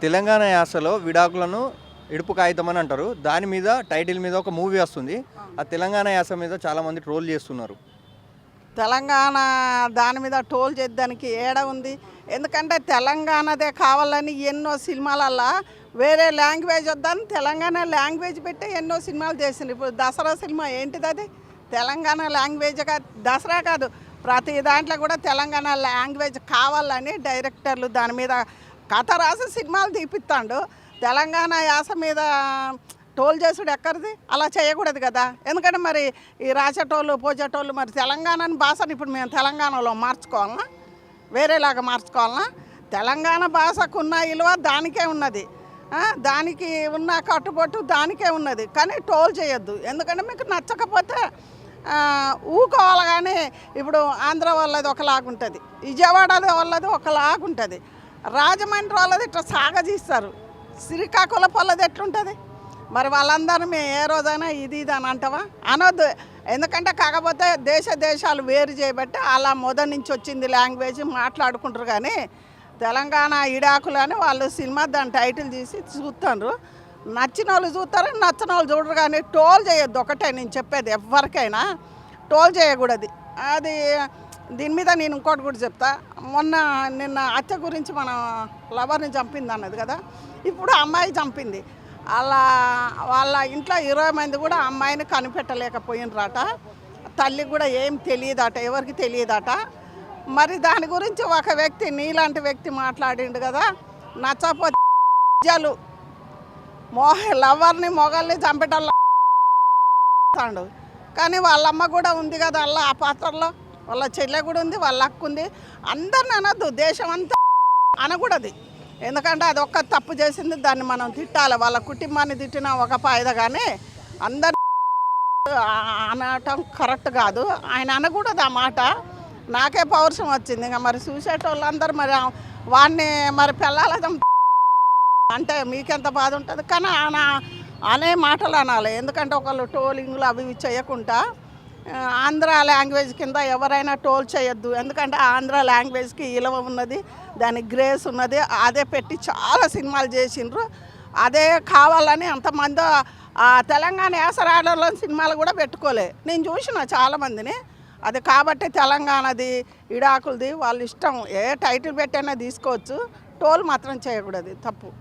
తెలంగాణ యాసలో విడాకులను ఇడుపు కాగితం అని అంటారు. దాని మీద టైటిల్ మీద ఒక మూవీ వస్తుంది. ఆ తెలంగాణ యాస మీద చాలామంది ట్రోల్ చేస్తున్నారు. తెలంగాణ దాని మీద టోల్ చేద్దానికి ఏడ ఉంది. ఎందుకంటే తెలంగాణదే కావాలని ఎన్నో సినిమాలల్లో వేరే లాంగ్వేజ్ వద్దని తెలంగాణ లాంగ్వేజ్ పెట్టి ఎన్నో సినిమాలు చేసింది. ఇప్పుడు దసరా సినిమా ఏంటిది, అది తెలంగాణ లాంగ్వేజ్ కాదు. దసరా కాదు, ప్రతి దాంట్లో కూడా తెలంగాణ లాంగ్వేజ్ కావాలని డైరెక్టర్లు దాని మీద కథ రాసి సినిమాలు తీపిస్తాడు. తెలంగాణ యాస మీద టోల్ చేసుడు ఎక్కడిది? అలా చేయకూడదు కదా. ఎందుకంటే మరి ఈ రాసేటోళ్ళు పోచేటోళ్ళు మరి తెలంగాణ భాషను ఇప్పుడు మేము తెలంగాణలో మార్చుకోవాలన్నా, వేరేలాగా మార్చుకోవాలన్నా? తెలంగాణ భాషకు ఉన్న విలువ దానికే ఉన్నది, దానికి ఉన్న కట్టుబొట్టు దానికే ఉన్నది. కానీ టోల్ చేయొద్దు. ఎందుకంటే మీకు నచ్చకపోతే ఊకోవాలి. కానీ ఇప్పుడు ఆంధ్ర వాళ్ళది ఒకలాగుంటుంది, విజయవాడది వాళ్ళది ఒకలాగుంటుంది, రాజమండ్రి వాళ్ళది ఇట్లా సాగజీస్తారు, శ్రీకాకుళం వాళ్ళది ఎట్లుంటుంది. మరి వాళ్ళందరూ మేము ఏ రోజైనా ఇది అని అంటావా? అనొద్దు. ఎందుకంటే కాకపోతే దేశాలు వేరు చేయబట్టి అలా మొదటి నుంచి వచ్చింది లాంగ్వేజ్ మాట్లాడుకుంటారు. కానీ తెలంగాణ ఇడాకులు అని వాళ్ళు సినిమా దాని టైటిల్ తీసి చూస్తారు. నచ్చిన వాళ్ళు చూస్తారు, నచ్చిన వాళ్ళు చూడరు. కానీ టోల్ చేయొద్దు. ఒకటే నేను చెప్పేది, ఎవరికైనా టోల్ చేయకూడదు. అది దీని మీద నేను ఇంకోటి కూడా చెప్తా. నిన్న హత్య గురించి మన లవర్ని చంపింది అన్నది కదా, ఇప్పుడు అమ్మాయి చంపింది. వాళ్ళ ఇంట్లో 20 మంది కూడా అమ్మాయిని కనిపెట్టలేకపోయినరాట. తల్లికి కూడా ఏం తెలియదట, ఎవరికి తెలియదట. మరి దాని గురించి ఒక వ్యక్తి, నీలాంటి వ్యక్తి మాట్లాడిండు కదా, నచ్చపోతే లవర్ని మొగల్ని చంపేటాడు. కానీ వాళ్ళమ్మ కూడా ఉంది కదా అలా ఆ పాత్రలో, వాళ్ళ చెల్లె కూడా ఉంది, వాళ్ళ అక్క ఉంది. అందరిని అనొద్దు, దేశం అంతా అనకూడదు. ఎందుకంటే అది ఒక్క తప్పు చేసింది, దాన్ని మనం తిట్టాలి. వాళ్ళ కుటుంబాన్ని తిట్టిన ఒక ఫాయిదా, కానీ అందరు అనటం కరెక్ట్ కాదు. ఆయన అనకూడదు ఆ మాట. నాకే పౌరుషం వచ్చింది. ఇంకా మరి చూసేటోళ్ళందరూ మరి వాడిని మరి పిల్లల అంటే మీకెంత బాధ ఉంటుంది. కానీ ఆయన అనే మాటలు అనాలి. ఎందుకంటే ఒకళ్ళు టోలింగ్లు అవి ఇవి చేయకుండా ఆంధ్ర లాంగ్వేజ్ కింద ఎవరైనా టోల్ చేయొద్దు. ఎందుకంటే ఆంధ్ర లాంగ్వేజ్కి విలువ ఉన్నది, దానికి గ్రేస్ ఉన్నది. అదే పెట్టి చాలా సినిమాలు చేసిండ్రు. అదే కావాలని అంతమంది తెలంగాణ యాసరాడలో సినిమాలు కూడా పెట్టుకోలే. నేను చూసిన చాలామందిని. అది కాబట్టి తెలంగాణది ఇడాకులది వాళ్ళ ఇష్టం, ఏ టైటిల్ పెట్టైనా తీసుకోవచ్చు. టోల్ మాత్రం చేయకూడదు, తప్పు.